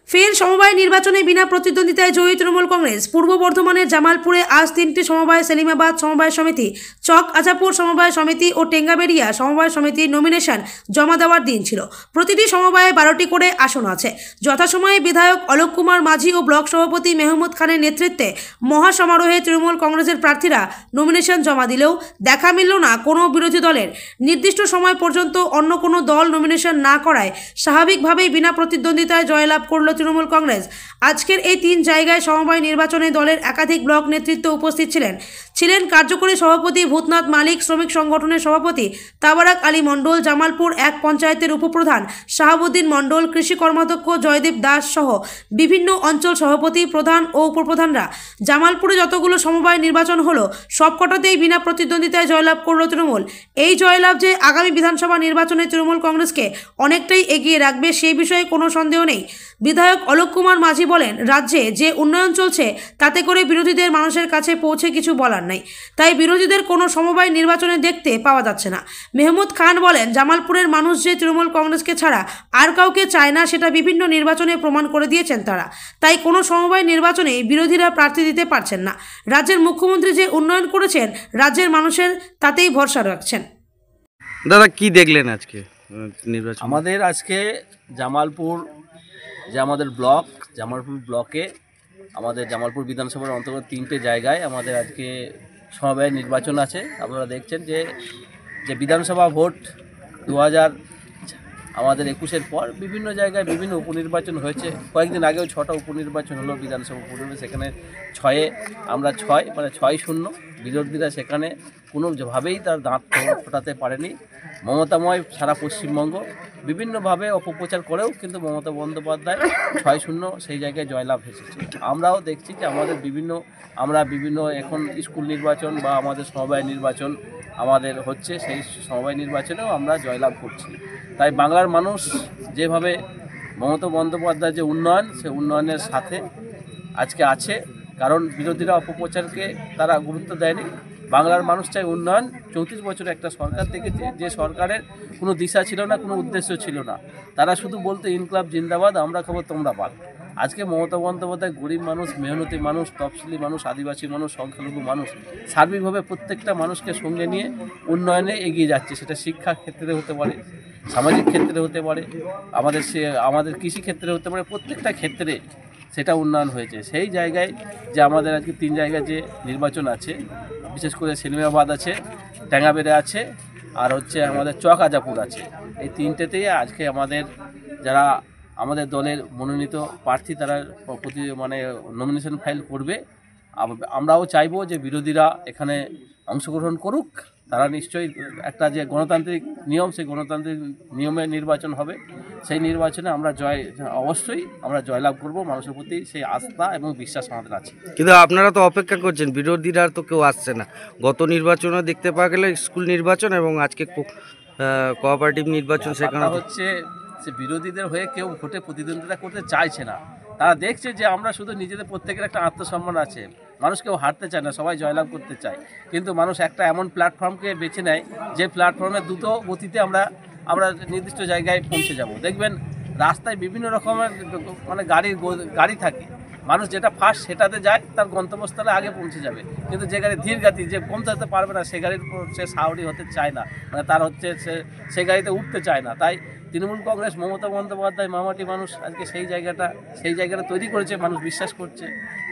ফের সমবায় নির্বাচনে বিনা প্রতিদ্বন্দ্বিতায় জয়ী তৃণমূল কংগ্রেস। পূর্ব বর্ধমানের জামালপুরে আজ 3টি সমবায়, সেলিমাবাদ সমবায় সমিতি, চক আচাপুর সমবায় সমিতি ও টেঙ্গাবেড়িয়া সমবায় সমিতির নমিনেশন জমা দেওয়ার দিন ছিল। প্রতিটি সমবায়ে 12টি করে আসন আছে। যথাসময়ে বিধায়ক অলোক কুমার মাঝি ও ব্লক সভাপতি মেহমুদ খানের নেতৃত্বে মহাসমারোহে তৃণমূল কংগ্রেসের প্রার্থীরা নমিনেশন জমা দিলেও দেখা মিলল না কোনো বিরোধী দলের। নির্দিষ্ট সময় পর্যন্ত অন্য কোনো দল নমিনেশন না করায় স্বাভাবিকভাবেই বিনা প্রতিদ্বন্দ্বিতায় জয়লাভ করল তৃণমূল কংগ্রেস। আজকের এই 3 জায়গায় সমবায় নির্বাচনে দলের একাধিক ব্লক নেতৃত্ব উপস্থিত ছিলেন কার্যকরী সভাপতি ভূতনাথ মালিক, শ্রমিক সংগঠনের সভাপতি তাবারাক আলী মণ্ডল, জামালপুর 1 পঞ্চায়েতের উপপ্রধান শাহাবুদ্দিন মণ্ডল, কৃষি কর্মাধ্যক্ষ জয়দেব দাস সহ বিভিন্ন অঞ্চল সভাপতি, প্রধান ও উপপ্রধানরা। জামালপুরে যতগুলো সমবায় নির্বাচন হলো সবকটাতেই বিনা প্রতিদ্বন্দ্বিতায় জয়লাভ করল তৃণমূল। এই জয়লাভ যে আগামী বিধানসভা নির্বাচনে তৃণমূল কংগ্রেসকে অনেকটাই এগিয়ে রাখবে সেই বিষয়ে কোনো সন্দেহ নেই। বিধায়ক অলোক কুমার মাঝি বলেন, রাজ্যে যে উন্নয়ন চলছে তাতে করে বিরোধীদের মানুষের কাছে পৌঁছে কিছু বলার নাই, তাই বিরোধীদের কোনো সমবায় নির্বাচনে দেখতে পাওয়া যাচ্ছে না। মেহমুদ খান বলেন, জামালপুরের মানুষ যে তৃণমূল কংগ্রেসকে ছাড়া আর কাউকে চায় না সেটা বিভিন্ন নির্বাচনে প্রমাণ করে দিয়েছেন তারা, তাই কোনো সমবায় নির্বাচনে বিরোধীরা প্রার্থী দিতে পারছেন না। রাজ্যের মুখ্যমন্ত্রী যে উন্নয়ন করেছেন রাজ্যের মানুষের তাতেই ভরসা রাখছেন। দাদা কি দেখলেন আজকে নির্বাচন? আমাদের আজকে জামালপুর যে আমাদের ব্লক, জামালপুর ব্লকে আমাদের জামালপুর বিধানসভার অন্তর্গত 3টে জায়গায় আমাদের আজকে সমবায় নির্বাচন আছে। আপনারা দেখছেন যে বিধানসভা ভোট 2000 আমাদের 21-এর পর বিভিন্ন জায়গায় বিভিন্ন উপনির্বাচন হয়েছে। কয়েকদিন আগেও 6টা উপনির্বাচন হলো বিধানসভা উপনির্বাচন, সেখানে 6-এ আমরা 6 মানে 6-0। বিরোধীরা সেখানে কোনোভাবেই তার দাঁত ফোটাতে পারেনি। মমতাময় সারা পশ্চিমবঙ্গ বিভিন্নভাবে অপপ্রচার করেও কিন্তু মমতা বন্দ্যোপাধ্যায় 6-0 সেই জায়গায় জয়লাভ এসেছে। আমরাও দেখছি যে আমাদের বিভিন্ন এখন স্কুল নির্বাচন বা আমাদের সমবায় নির্বাচন আমাদের হচ্ছে, সেই সমবায় নির্বাচনেও আমরা জয়লাভ করছি। তাই বাংলার মানুষ যেভাবে মমতা বন্দ্যোপাধ্যায় যে উন্নয়ন, সে উন্নয়নের সাথে আজকে আছে, কারণ বিরোধীরা অপপ্রচারকে তারা গুরুত্ব দেয়নি। বাংলার মানুষ চাই উন্নয়ন। 34 বছর একটা সরকার দেখেছে যে সরকারের কোনো দিশা ছিল না, কোনো উদ্দেশ্য ছিল না। তারা শুধু বলতো ইনকলাব জিন্দাবাদ, আমরা খাবো তোমরা বাদ। আজকে মমতা বন্দ্যোপাধ্যায় গরিব মানুষ, মেহনতি মানুষ, তফসিলি মানুষ, আদিবাসী মানুষ, সংখ্যালঘু মানুষ সার্বিকভাবে প্রত্যেকটা মানুষকে সঙ্গে নিয়ে উন্নয়নে এগিয়ে যাচ্ছে। সেটা শিক্ষা ক্ষেত্রে হতে পারে, সামাজিক ক্ষেত্রে হতে পারে, আমাদের কৃষি ক্ষেত্রে হতে পারে, প্রত্যেকটা ক্ষেত্রে সেটা উন্নয়ন হয়েছে। সেই জায়গায় যে আমাদের আজকে 3 জায়গায় যে নির্বাচন আছে, বিশেষ করে সেলিমাবাদ আছে, টেঙ্গাবেড়ে আছে, আর হচ্ছে আমাদের চক আজাপুর আছে। এই 3টেতেই আজকে যারা আমাদের দলের মনোনীত প্রার্থী তারা নমিনেশন ফাইল করবে। আমরাও চাইবো যে বিরোধীরা এখানে অংশগ্রহণ করুক। তারা নিশ্চয়ই একটা যে গণতান্ত্রিক নিয়ম, সেই গণতান্ত্রিক নিয়মে নির্বাচন হবে। সেই নির্বাচনে অবশ্যই আমরা জয়লাভ করব। মানুষের প্রতি সেই আস্থা এবং বিশ্বাস আমাদের আছে। কিন্তু আপনারা তো অপেক্ষা করছেন, বিরোধীরা তো কেউ আসছে না। গত নির্বাচনে দেখতে পাওয়া গেল স্কুল নির্বাচন এবং আজকে কোঅপারেটিভ নির্বাচন, সেখানে হচ্ছে সে বিরোধীদের হয়ে কেউ ভোটে প্রতিদ্বন্দ্বিতা করতে চাইছে না। তারা দেখছে যে আমরা শুধু নিজেদের প্রত্যেকের একটা আত্মসম্মান আছে, মানুষ কেউ হারতে চায় না, সবাই জয়লাভ করতে চায়। কিন্তু মানুষ একটা এমন প্ল্যাটফর্মকে বেছে নেয় যে প্ল্যাটফর্মে দ্রুত গতিতে আমরা নির্দিষ্ট জায়গায় পৌঁছে যাব। দেখবেন রাস্তায় বিভিন্ন রকমের গাড়ি থাকে, মানুষ যেটা ফার্স্ট সেটাতে যায়, তার গন্তব্যস্থলে আগে পৌঁছে যাবে। কিন্তু যে গাড়ি ধীর গতি, যে পৌঁছাতে পারবে না, সে গাড়ির উপর সে সাহরি হতে চায় না, তার হচ্ছে সে গাড়িতে উঠতে চায় না। তাই তৃণমূল কংগ্রেস, মমতা বন্দ্যোপাধ্যায়, মামাটি মানুষ আজকে সেই জায়গাটা তৈরি করেছে। মানুষ বিশ্বাস করছে,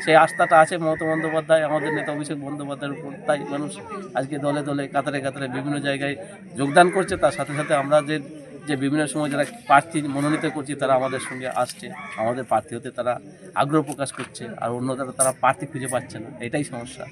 সেই আস্থাটা আছে মমতা বন্দ্যোপাধ্যায়, আমাদের নেতা অভিষেক বন্দ্যোপাধ্যায়ের উপর। তাই মানুষ আজকে দলে দলে কাতারে কাতারে বিভিন্ন জায়গায় যোগদান করছে। তার সাথে সাথে আমরা যে বিভিন্ন সময় যারা প্রার্থী মনোনীত করছি তারা আমাদের সঙ্গে আসছে, আমাদের প্রার্থী হতে তারা আগ্রহ প্রকাশ করছে, আর অন্যরা তারা প্রার্থী খুঁজে পাচ্ছে না। এটাই সমস্যা।